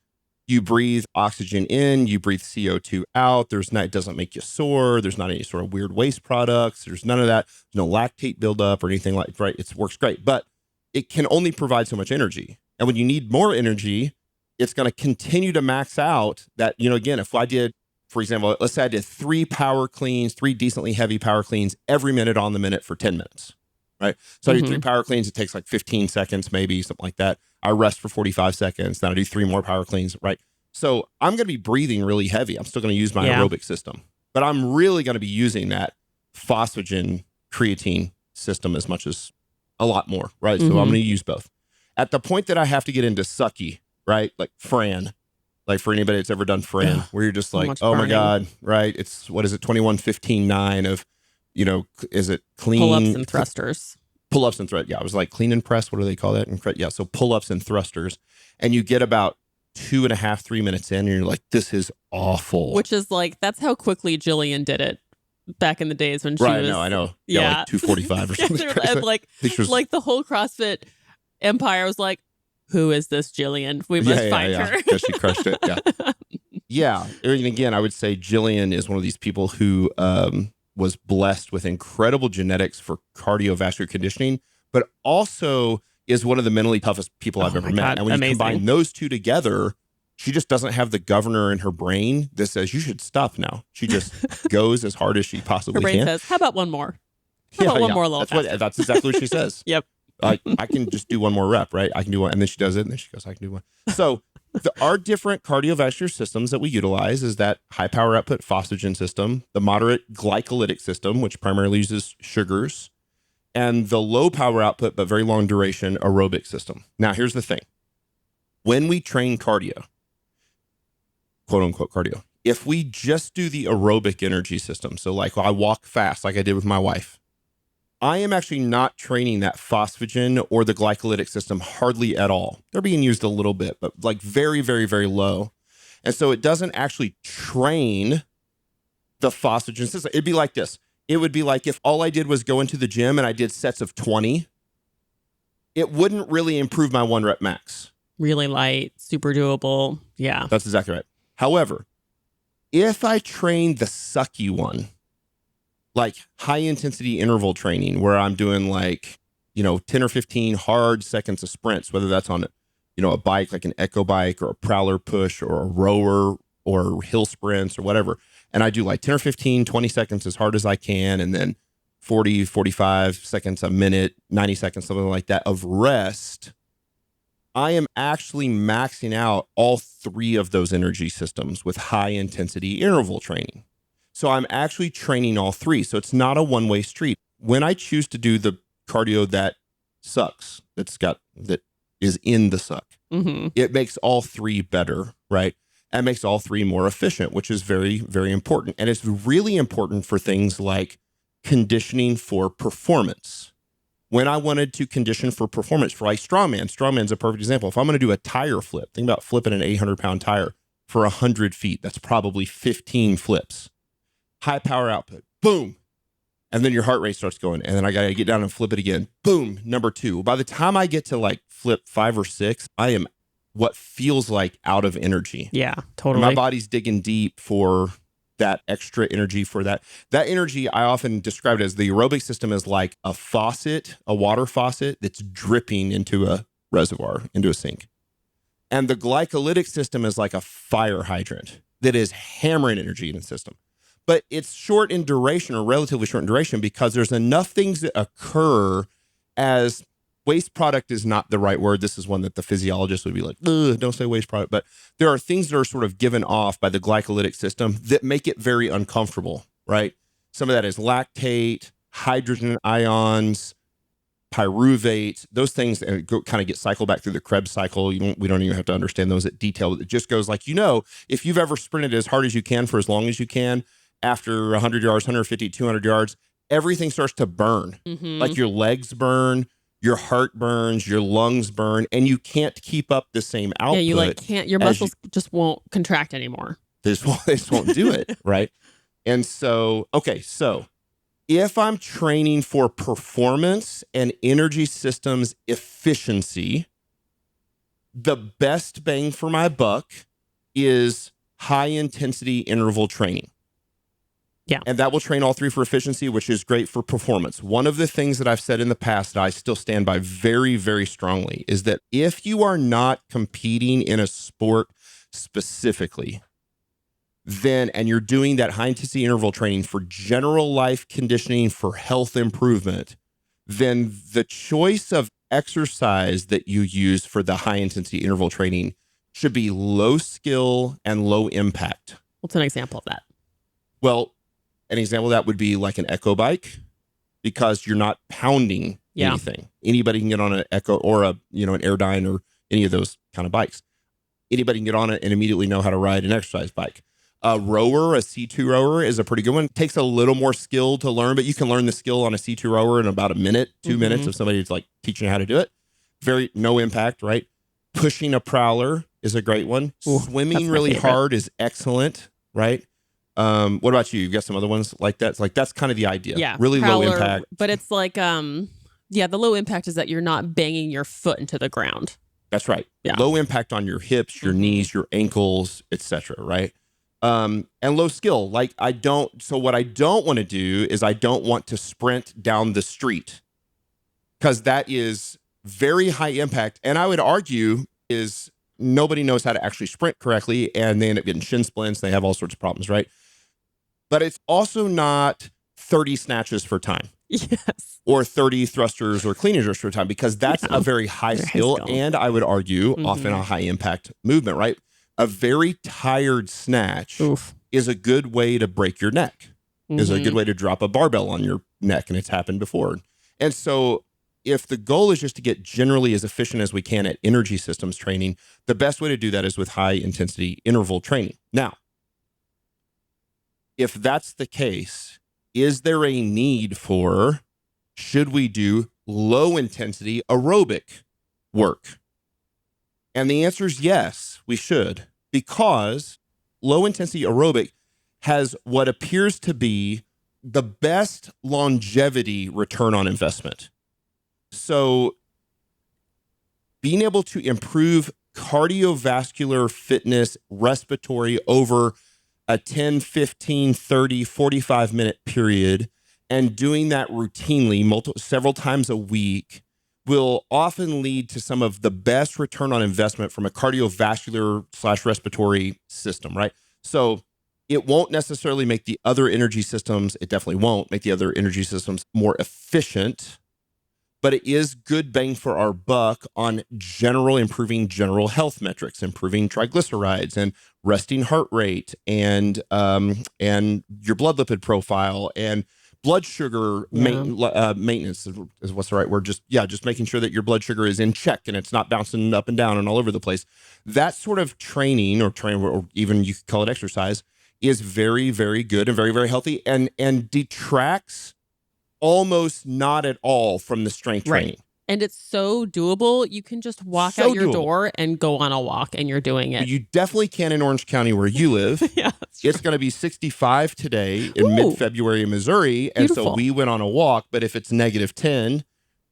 Speaker 1: You breathe oxygen in, you breathe CO2 out. It doesn't make you sore. There's not any sort of weird waste products. There's none of that. There's no lactate buildup or anything like right. It works great, but it can only provide so much energy. And when you need more energy, it's going to continue to max out that, again, if I did, for example, let's say I did 3 power cleans, 3 decently heavy power cleans every minute on the minute for 10 minutes. Right. So I do 3 power cleans. It takes like 15 seconds, maybe something like that. I rest for 45 seconds. Then I do 3 more power cleans. Right. So I'm going to be breathing really heavy. I'm still going to use my aerobic system, but I'm really going to be using that phosphagen creatine system a lot more. Right. So I'm going to use both. At the point that I have to get into sucky, right? Like Fran, like for anybody that's ever done Fran, where you're just like, oh my God, right? It's, 21-15-9 of, is it clean?
Speaker 2: Pull-ups and thrusters.
Speaker 1: Pull-ups and thrusters. Yeah, I was like clean and press. What do they call that? Yeah, so pull-ups and thrusters. And you get about 2.5, 3 minutes in, and you're like, this is awful.
Speaker 2: Which is like, that's how quickly Jillian did it back in the days when she was.
Speaker 1: I know. Yeah, like 2:45 or something.
Speaker 2: And like the whole CrossFit empire was like, who is this Jillian? We must find her.
Speaker 1: Because she crushed it. Yeah. And again, I would say Jillian is one of these people who was blessed with incredible genetics for cardiovascular conditioning, but also is one of the mentally toughest people I've ever met. And when you combine those two together, she just doesn't have the governor in her brain that says, you should stop now. She just goes as hard as she possibly can.
Speaker 2: Her brain says, how about one more? How about one more little faster?
Speaker 1: That's exactly what she says.
Speaker 2: Yep.
Speaker 1: I can just do one more rep, right? I can do one. And then she does it. And then she goes, I can do one. So our different cardiovascular systems that we utilize is that high power output phosphagen system, the moderate glycolytic system, which primarily uses sugars, and the low power output, but very long duration aerobic system. Now, here's the thing. When we train cardio, quote unquote cardio, if we just do the aerobic energy system, so like I walk fast, like I did with my wife, I am actually not training that phosphagen or the glycolytic system hardly at all. They're being used a little bit, but like very, very, very low. And so it doesn't actually train the phosphagen system. It'd be like this. It would be like if all I did was go into the gym and I did sets of 20, it wouldn't really improve my 1 rep max.
Speaker 2: Really light, super doable. Yeah.
Speaker 1: That's exactly right. However, if I train the sucky one, like high intensity interval training where I'm doing like, 10 or 15 hard seconds of sprints, whether that's on, a bike, like an echo bike or a prowler push or a rower or hill sprints or whatever. And I do like 10 or 15, 20 seconds as hard as I can. And then 40, 45 seconds, a minute, 90 seconds, something like that of rest. I am actually maxing out all 3 of those energy systems with high intensity interval training. So I'm actually training all 3. So it's not a one-way street. When I choose to do the cardio that sucks, that is in the suck, it makes all 3 better, right? And makes all 3 more efficient, which is very, very important. And it's really important for things like conditioning for performance. When I wanted to condition for performance, for like strongman's a perfect example. If I'm going to do a tire flip, think about flipping an 800-pound tire for 100 feet. That's probably 15 flips. High power output, boom. And then your heart rate starts going. And then I got to get down and flip it again. Boom, number 2. By the time I get to like flip 5 or 6, I am what feels like out of energy.
Speaker 2: Yeah, totally.
Speaker 1: My body's digging deep for that extra energy for that. That energy, I often describe it as the aerobic system is like a faucet, a water faucet that's dripping into a reservoir, into a sink. And the glycolytic system is like a fire hydrant that is hammering energy in the system. But it's short in duration, or relatively short in duration, because there's enough things that occur as waste product is not the right word. This is one that the physiologist would be like, don't say waste product. But there are things that are sort of given off by the glycolytic system that make it very uncomfortable, right? Some of that is lactate, hydrogen ions, pyruvate, those things kind of get cycled back through the Krebs cycle. We don't even have to understand those at detail. It just goes like, if you've ever sprinted as hard as you can for as long as you can, after 100 yards, 150, 200 yards, everything starts to burn.
Speaker 2: Mm-hmm.
Speaker 1: Like your legs burn, your heart burns, your lungs burn, and you can't keep up the same output.
Speaker 2: Yeah, you can't, your muscles just won't contract anymore.
Speaker 1: They just won't do it, right? And so, so if I'm training for performance and energy systems efficiency, the best bang for my buck is high intensity interval training.
Speaker 2: Yeah.
Speaker 1: And that will train all 3 for efficiency, which is great for performance. One of the things that I've said in the past that I still stand by very, very strongly is that if you are not competing in a sport specifically, and you're doing that high intensity interval training for general life conditioning, for health improvement, then the choice of exercise that you use for the high intensity interval training should be low skill and low impact.
Speaker 2: What's an example of that?
Speaker 1: Well, an example of that would be like an echo bike, because you're not pounding anything. Anybody can get on an echo or an Airdyne or any of those kind of bikes. Anybody can get on it and immediately know how to ride an exercise bike. A rower, a C2 rower is a pretty good one. It takes a little more skill to learn, but you can learn the skill on a C2 rower in about a minute, 2 minutes of somebody who's like teaching you how to do it. No impact, right? Pushing a prowler is a great one.
Speaker 2: Ooh,
Speaker 1: Swimming really hard is excellent, right? What about you? You've got some other ones like that? It's like, that's kind of the idea.
Speaker 2: Yeah.
Speaker 1: Really
Speaker 2: prowler,
Speaker 1: low impact.
Speaker 2: But it's like, the low impact is that you're not banging your foot into the ground.
Speaker 1: That's right.
Speaker 2: Yeah.
Speaker 1: Low impact on your hips, your knees, your ankles, etc. Right? And low skill. So what I don't want to do is I don't want to sprint down the street, because that is very high impact. And I would argue is nobody knows how to actually sprint correctly, and they end up getting shin splints. They have all sorts of problems, right? But it's also not 30 snatches for time.
Speaker 2: Yes.
Speaker 1: Or 30 thrusters or clean and jerks for time, because that's a very high skill. And I would argue often a high impact movement, right? A very tired snatch is a good way to break your neck, is a good way to drop a barbell on your neck. And it's happened before. And so if the goal is just to get generally as efficient as we can at energy systems training, the best way to do that is with high intensity interval training. Now, if that's the case, is there a need should we do low intensity aerobic work? And the answer is yes, we should, because low intensity aerobic has what appears to be the best longevity return on investment. So being able to improve cardiovascular fitness, respiratory over a 10, 15, 30, 45-minute period, and doing that routinely several times a week will often lead to some of the best return on investment from a cardiovascular / respiratory system, right? So it won't necessarily make the other energy systems, it definitely won't make the other energy systems more efficient, but it is good bang for our buck on improving general health metrics, improving triglycerides and resting heart rate and your blood lipid profile and blood sugar maintenance is what's the right word? Just making sure that your blood sugar is in check and it's not bouncing up and down and all over the place. That sort of training or even you could call it exercise is very, very good and very, very healthy and detracts almost not at all from the strength training.
Speaker 2: And it's so doable. You can just walk out your door and go on a walk and you're doing it.
Speaker 1: You definitely can in Orange County where you live.
Speaker 2: Yeah, that's
Speaker 1: It's going to be 65 today in
Speaker 2: Ooh.
Speaker 1: mid-February in Missouri. And so
Speaker 2: Beautiful.
Speaker 1: we went on a walk, but if it's negative 10,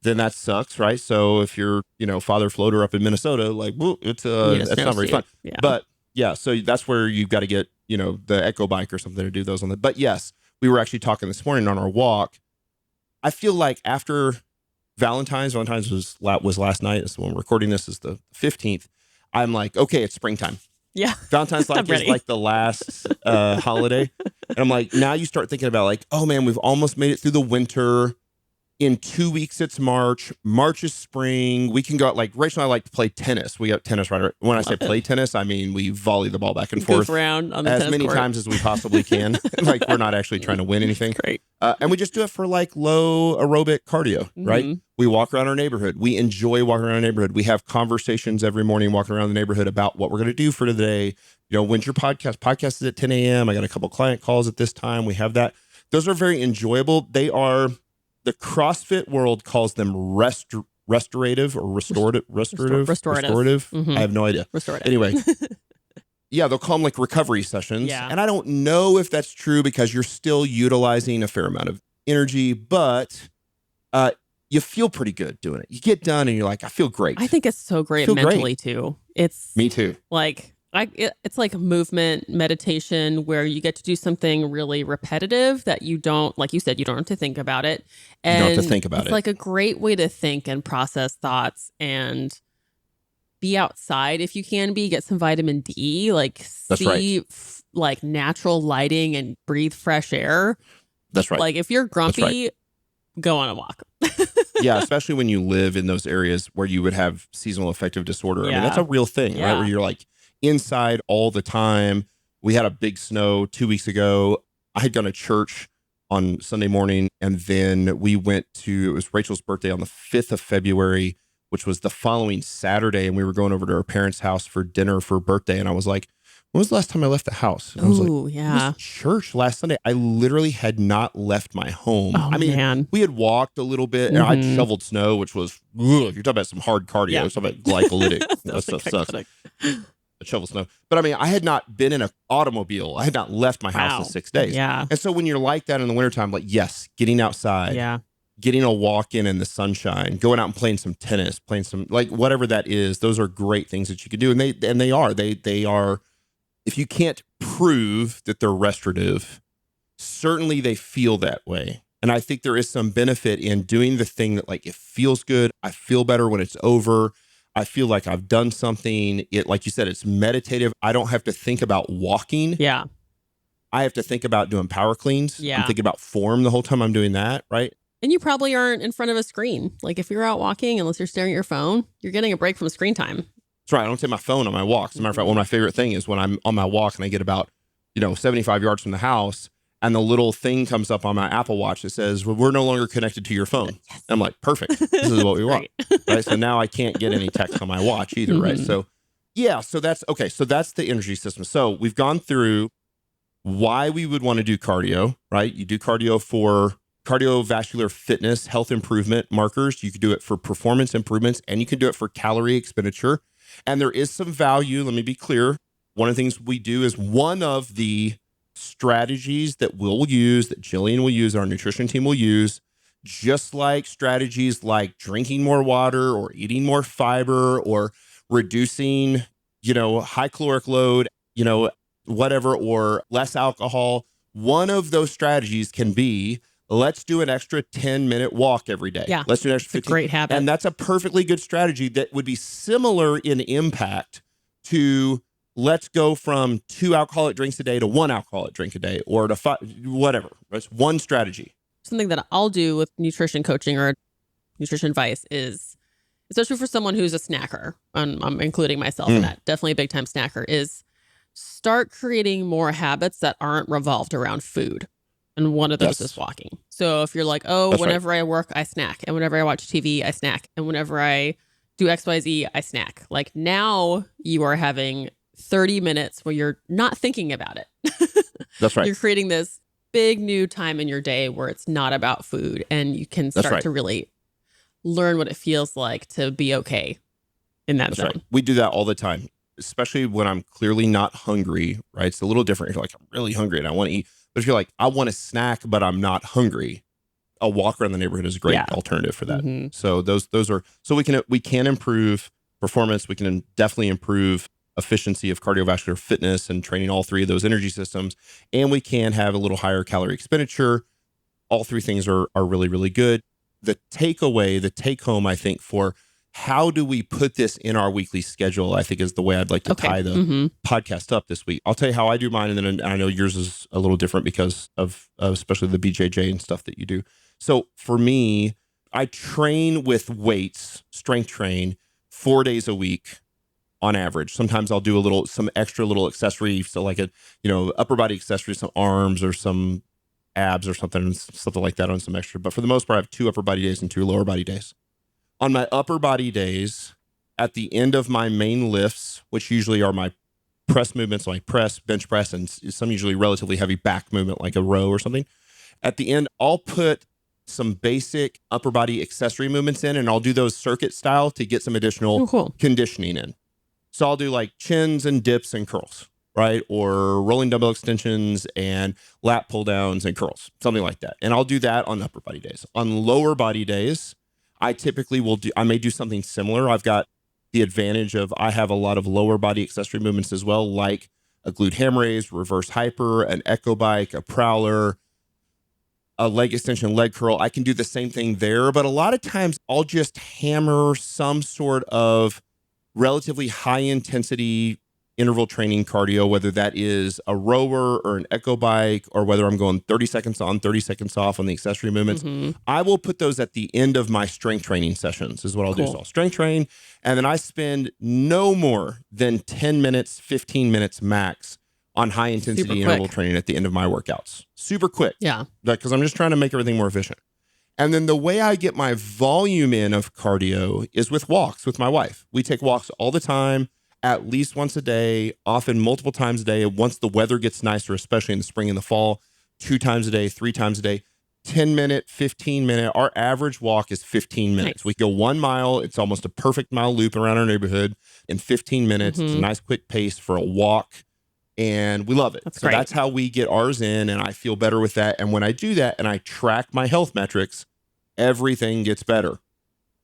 Speaker 1: then that sucks, right? So if you're, Father Floater up in Minnesota, like, woo, it's that's not very fun.
Speaker 2: Yeah.
Speaker 1: But yeah, so that's where you've got to get, the Echo bike or something to do those on the. But yes, we were actually talking this morning on our walk. I feel like after Valentine's was last night. So when we're recording this is the 15th. I'm like, okay, it's springtime.
Speaker 2: Yeah.
Speaker 1: Valentine's is like the last holiday. And I'm like, now you start thinking about like, oh man, we've almost made it through the winter. In 2 weeks, it's March. March is spring. We can go out, like Rachel and I like to play tennis. We got tennis right. When I say play tennis, I mean we volley the ball back and forth
Speaker 2: around on the
Speaker 1: as many times as we possibly can. Like we're not actually trying to win anything.
Speaker 2: Great.
Speaker 1: And we just do it for like low aerobic cardio, right? We walk around our neighborhood. We enjoy walking around our neighborhood. We have conversations every morning walking around the neighborhood about what we're going to do for today. When's your podcast? Podcast is at 10 a.m. I got a couple client calls at this time. We have that. Those are very enjoyable. They are, the CrossFit world calls them restorative or restorative. I have no idea.
Speaker 2: Restorative.
Speaker 1: Anyway. Yeah, they'll call them like recovery sessions.
Speaker 2: Yeah.
Speaker 1: And I don't know if that's true because you're still utilizing a fair amount of energy, but you feel pretty good doing it. You get done and you're like, I feel great.
Speaker 2: I think it's so great mentally too. It's
Speaker 1: me too.
Speaker 2: Like it's like movement meditation where you get to do something really repetitive that you don't, like you said, you don't have to think about it. And
Speaker 1: you don't have to think about it.
Speaker 2: It's like a great way to think and process thoughts and be outside if you can get some vitamin D, like see like natural lighting and breathe fresh air.
Speaker 1: That's right.
Speaker 2: Like if you're grumpy, go on a walk.
Speaker 1: Yeah, especially when you live in those areas where you would have seasonal affective disorder. I mean, that's a real thing, right? Where you're like inside all the time. We had a big snow 2 weeks ago. I had gone to church on Sunday morning, and then we went to, it was Rachel's birthday on the 5th of February, which was the following Saturday, and we were going over to her parents' house for dinner for her birthday. And I was like, when was the last time I left the house? And I was like, it was church last Sunday. I literally had not left my home.
Speaker 2: Oh,
Speaker 1: I mean, we had walked a little bit, and I'd shoveled snow, which was, you're talking about some hard cardio. You're talking about glycolytic. That stuff sucks. Shovel snow. But I mean, I had not been in an automobile. I had not left my house in 6 days.
Speaker 2: Yeah.
Speaker 1: And so when you're like that in the wintertime, like, yes, getting outside. Yeah. Getting a walk in the sunshine, going out and playing some tennis, playing some, like whatever that is, those are great things that you can do. And they are, if you can't prove that they're restorative, certainly they feel that way. And I think there is some benefit in doing the thing that like, it feels good. I feel better when it's over. I feel like I've done something. It, like you said, it's meditative. I don't have to think about walking.
Speaker 2: Yeah.
Speaker 1: I have to think about doing power cleans.
Speaker 2: Yeah.
Speaker 1: I'm thinking about form the whole time I'm doing that. Right.
Speaker 2: And you probably aren't in front of a screen. Like if you're out walking, unless you're staring at your phone, you're getting a break from screen time.
Speaker 1: That's right. I don't take my phone on my walks. As a matter of fact, one of my favorite things is when I'm on my walk and I get about, 75 yards from the house and the little thing comes up on my Apple Watch that says, well, we're no longer connected to your phone. Yes. I'm like, perfect. This is what we want. Right. So now I can't get any text on my watch either. Right. So yeah. So that's okay. So that's the energy system. So we've gone through why we would want to do cardio, right? You do cardio for cardiovascular fitness, health improvement markers. You can do it for performance improvements, and you can do it for calorie expenditure. And there is some value. Let me be clear. One of the things we do is one of the strategies that we'll use, that Jillian will use, our nutrition team will use, just like strategies like drinking more water or eating more fiber or reducing, high caloric load, whatever, or less alcohol. One of those strategies can be, let's do an extra 10-minute walk every day.
Speaker 2: Yeah.
Speaker 1: Let's do an extra 15.
Speaker 2: Great habit.
Speaker 1: And that's a perfectly good strategy that would be similar in impact to let's go from 2 alcoholic drinks a day to 1 alcoholic drink a day or to 5, whatever. That's one strategy.
Speaker 2: Something that I'll do with nutrition coaching or nutrition advice is, especially for someone who's a snacker, and I'm including myself in that, definitely a big time snacker, is start creating more habits that aren't revolved around food. And one of those is walking. So if you're like, whenever I work, I snack. And whenever I watch TV, I snack. And whenever I do XYZ, I snack. Like now you are having 30 minutes where you're not thinking about it.
Speaker 1: That's right.
Speaker 2: You're creating this big new time in your day where it's not about food. And you can start to really learn what it feels like to be okay in that zone.
Speaker 1: Right. We do that all the time. especially when I'm clearly not hungry, right? It's a little different. If you're like, I'm really hungry and I want to eat. But if you're like, I want a snack, but I'm not hungry, a walk around the neighborhood is a great alternative for that.
Speaker 2: Mm-hmm.
Speaker 1: So those are, so we can improve performance. We can definitely improve efficiency of cardiovascular fitness and training all three of those energy systems. And we can have a little higher calorie expenditure. All three things are really, really good. The take home, I think, for how do we put this in our weekly schedule, I think is the way I'd like to tie the podcast up this week. I'll tell you how I do mine. And then I know yours is a little different because of especially the BJJ and stuff that you do. So for me, I train with weights, strength train 4 days a week on average. Sometimes I'll do some extra little accessory. So like upper body accessory, some arms or some abs or something like that on some extra. But for the most part, I have 2 upper body days and 2 lower body days. On my upper body days, at the end of my main lifts, which usually are my press movements like press, bench press, and some usually relatively heavy back movement like a row or something, at the end, I'll put some basic upper body accessory movements in, and I'll do those circuit style to get some additional conditioning in. So I'll do like chins and dips and curls, right? Or rolling dumbbell extensions and lat pull downs and curls, something like that. And I'll do that on upper body days. On lower body days, I typically I may do something similar. I've got the advantage of I have a lot of lower body accessory movements as well, like a glute ham raise, reverse hyper, an echo bike, a prowler, a leg extension, leg curl. I can do the same thing there, but a lot of times I'll just hammer some sort of relatively high intensity interval training cardio, whether that is a rower or an echo bike, or whether I'm going 30 seconds on, 30 seconds off on the accessory movements. I will put those at the end of my strength training sessions is what I'll do. So I'll strength train, and then I spend no more than 10 minutes, 15 minutes max on high intensity interval training at the end of my workouts. Super quick.
Speaker 2: Yeah.
Speaker 1: Because I'm just trying to make everything more efficient. And then the way I get my volume in of cardio is with walks with my wife. We take walks all the time, at least once a day, often multiple times a day. Once the weather gets nicer, especially in the spring and the fall, 2 times a day, 3 times a day, 10 minute, 15 minute. Our average walk is 15 minutes. Nice. We go 1 mile. It's almost a perfect mile loop around our neighborhood in 15 minutes. It's a nice quick pace for a walk. And we love it. That's how we get ours in. And I feel better with that. And when I do that and I track my health metrics, everything gets better.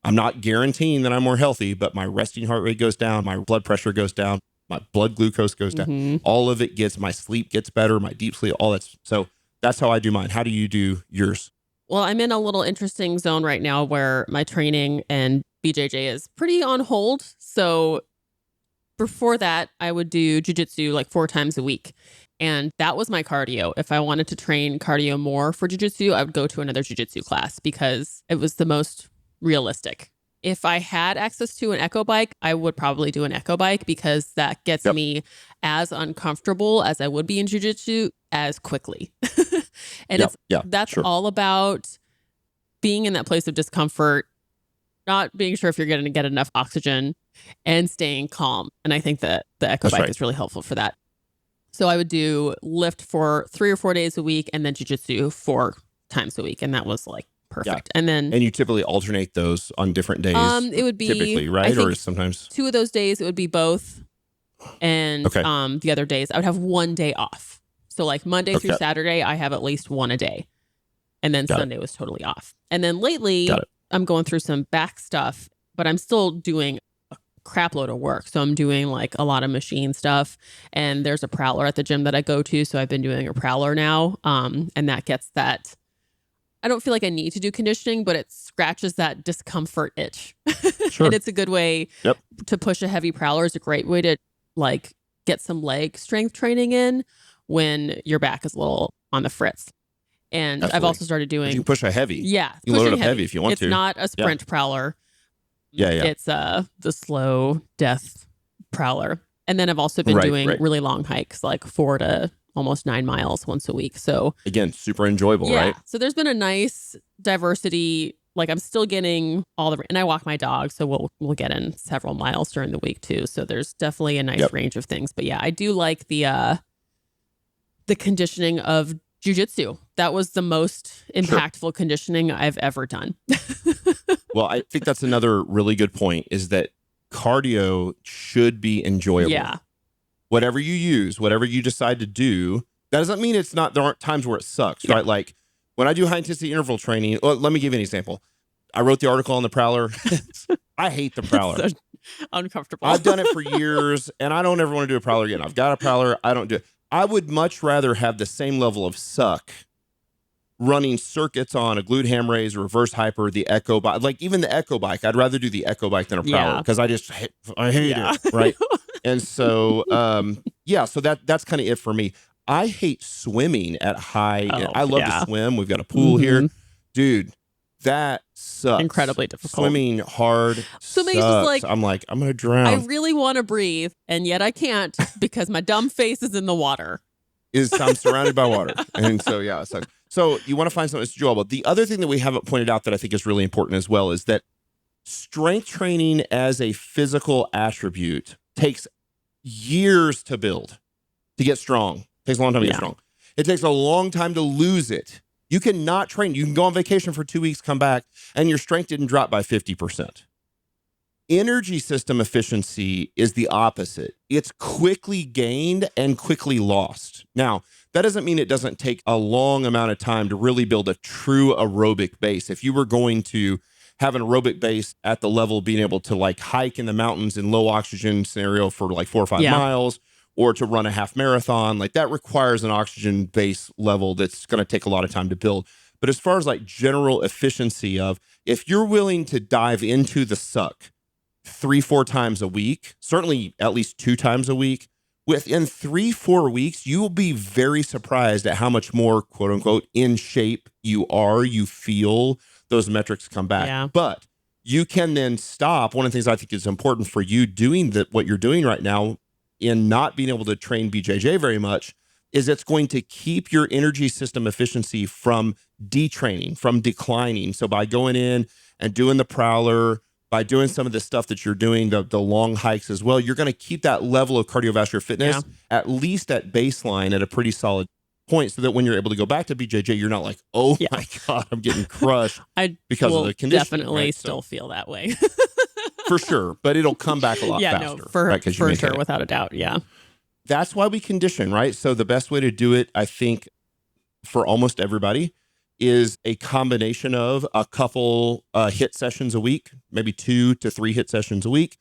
Speaker 1: I'm not guaranteeing that I'm more healthy, but my resting heart rate goes down, my blood pressure goes down, my blood glucose goes down. All of it my sleep gets better, my deep sleep, all that. So that's how I do mine. How do you do yours?
Speaker 2: Well, I'm in a little interesting zone right now where my training and BJJ is pretty on hold. So before that, I would do jujitsu like 4 times a week. And that was my cardio. If I wanted to train cardio more for jujitsu, I would go to another jujitsu class because it was the most realistic. If I had access to an echo bike, I would probably do an echo bike because that gets me as uncomfortable as I would be in jujitsu as quickly. And that's all about being in that place of discomfort, not being sure if you're going to get enough oxygen, and staying calm. And I think that the echo bike is really helpful for that. So I would do lift for 3 or 4 days a week and then jujitsu 4 times a week. And that was like perfect.
Speaker 1: Yeah.
Speaker 2: And
Speaker 1: you typically alternate those on different days.
Speaker 2: It would be
Speaker 1: typically, right? Or sometimes
Speaker 2: 2 of those days it would be both. And the other days I would have 1 day off. So like Monday through Saturday, I have at least 1 a day. And then Sunday was totally off. And then lately I'm going through some back stuff, but I'm still doing a crap load of work. So I'm doing like a lot of machine stuff, and there's a prowler at the gym that I go to. So I've been doing a prowler now. And that gets that. I don't feel like I need to do conditioning, but it scratches that discomfort itch. And it's a good way to push a heavy prowler. Is a great way to like get some leg strength training in when your back is a little on the fritz. And I've also started doing...
Speaker 1: You can push a heavy.
Speaker 2: Yeah.
Speaker 1: You can load it up heavy if you want to.
Speaker 2: It's not a sprint prowler.
Speaker 1: Yeah.
Speaker 2: It's the slow death prowler. And then I've also been doing really long hikes, like 4 to almost 9 miles once a week. So
Speaker 1: again, super enjoyable, right?
Speaker 2: So there's been a nice diversity. Like I'm still getting and I walk my dog, so we'll get in several miles during the week too. So there's definitely a nice range of things. But yeah, I do like the conditioning of jiu-jitsu. That was the most impactful conditioning I've ever done.
Speaker 1: Well, I think that's another really good point is that cardio should be enjoyable.
Speaker 2: Yeah.
Speaker 1: Whatever you use, whatever you decide to do, that doesn't mean it's not, there aren't times where it sucks, right? Like when I do high intensity interval training, let me give you an example. I wrote the article on the Prowler. I hate the Prowler.
Speaker 2: So uncomfortable.
Speaker 1: I've done it for years and I don't ever want to do a Prowler again. I've got a Prowler. I don't do it. I would much rather have the same level of suck running circuits on a glute ham raise, reverse hyper, the Echo bike, like even the Echo bike. I'd rather do the Echo bike than a Prowler because I hate it, right? And so, so that's kind of it for me. I hate swimming at high. I love to swim. We've got a pool here, dude. That sucks.
Speaker 2: Incredibly difficult.
Speaker 1: Swimming hard.
Speaker 2: Swimming's just like,
Speaker 1: I'm like, I'm gonna drown.
Speaker 2: I really want to breathe, and yet I can't because my dumb face is in the water.
Speaker 1: I'm surrounded by water, and so it sucks. So you want to find something that's enjoyable. The other thing that we haven't pointed out that I think is really important as well is that strength training as a physical attribute takes years to build, to get strong. It takes a long time to get strong. It takes a long time to lose it. You cannot train. You can go on vacation for 2 weeks, come back, and your strength didn't drop by 50%. Energy system efficiency is the opposite. It's quickly gained and quickly lost. Now, that doesn't mean it doesn't take a long amount of time to really build a true aerobic base. If you were going to have an aerobic base at the level of being able to like hike in the mountains in low oxygen scenario for like 4 or 5 miles, or to run a half marathon, like that requires an oxygen base level that's going to take a lot of time to build. But as far as like general efficiency of, if you're willing to dive into the suck 3-4 times a week, certainly at least 2 times a week, within 3-4 weeks, you will be very surprised at how much more quote unquote in shape you are. You feel those metrics come back.
Speaker 2: Yeah.
Speaker 1: But you can then stop. One of the things I think is important for you doing what you're doing right now in not being able to train BJJ very much is it's going to keep your energy system efficiency from detraining, from declining. So by going in and doing the Prowler, by doing some of the stuff that you're doing, the long hikes as well, you're going to keep that level of cardiovascular fitness at least at baseline at a pretty solid point, so that when you're able to go back to BJJ, you're not like, oh my God, I'm getting crushed because of the conditioning.
Speaker 2: Definitely still feel that way.
Speaker 1: For sure, but it'll come back a lot faster.
Speaker 2: No, for sure, without a doubt,
Speaker 1: That's why we condition, right? So the best way to do it, I think, for almost everybody is a combination of a couple HIIT sessions a week, maybe 2 to 3 HIIT sessions a week,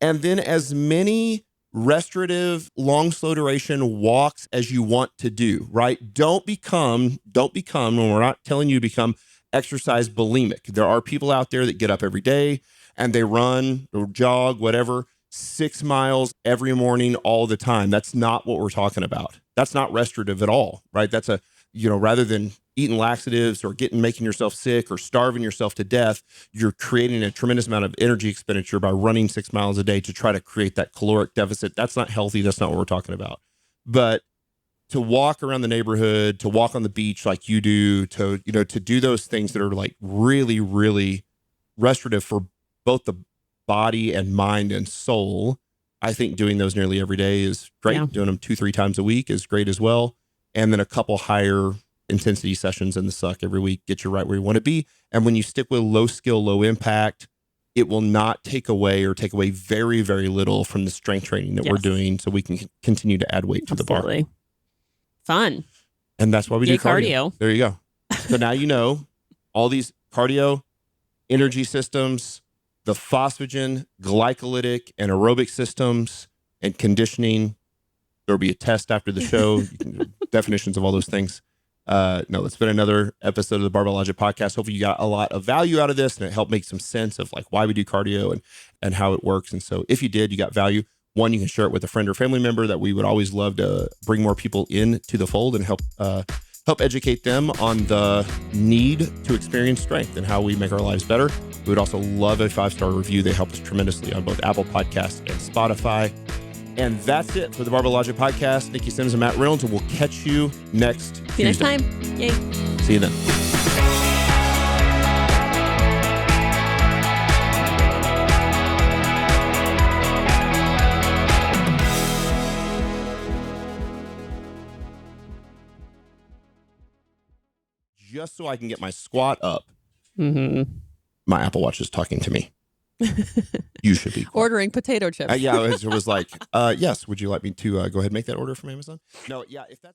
Speaker 1: and then as many restorative, long, slow duration walks as you want to do, right? Don't become, when we're not telling you to become exercise bulimic. There are people out there that get up every day and they run or jog, whatever, 6 miles every morning all the time. That's not what we're talking about. That's not restorative at all, right? That's rather than eating laxatives or making yourself sick or starving yourself to death, you're creating a tremendous amount of energy expenditure by running 6 miles a day to try to create that caloric deficit. That's not healthy. That's not what we're talking about. But to walk around the neighborhood, to walk on the beach like you do, to do those things that are like really, really restorative for both the body and mind and soul, I think doing those nearly every day is great.
Speaker 2: Yeah.
Speaker 1: Doing them 2-3 times a week is great as well. And then a couple higher intensity sessions in the suck every week get you right where you want to be. And when you stick with low skill, low impact, it will not take away very, very little from the strength training that we're doing, so we can continue to add weight to the bar.
Speaker 2: Fun.
Speaker 1: And that's why we do cardio. There you go. So now you know all these cardio, energy systems, the phosphagen, glycolytic, and aerobic systems, and conditioning. There'll be a test after the show. Definitions of all those things. It's been another episode of the Barbell Logic podcast. Hopefully you got a lot of value out of this, and it helped make some sense of like why we do cardio and how it works. And so if you did, you got value. One, you can share it with a friend or family member. That we would always love to bring more people into the fold and help educate them on the need to experience strength and how we make our lives better. We would also love a 5-star review. They help us tremendously on both Apple Podcasts and Spotify. And that's it for the Barbell Logic podcast. Nikki Sims and Matt Reynolds, and we'll catch you next Tuesday.
Speaker 2: See you next time. Yay.
Speaker 1: See you then. Just so I can get my squat up, my Apple Watch is talking to me. You should be quiet.
Speaker 2: Ordering potato chips.
Speaker 1: Yeah, it was like, yes, would you like me to go ahead and make that order from Amazon? No, yeah, if that's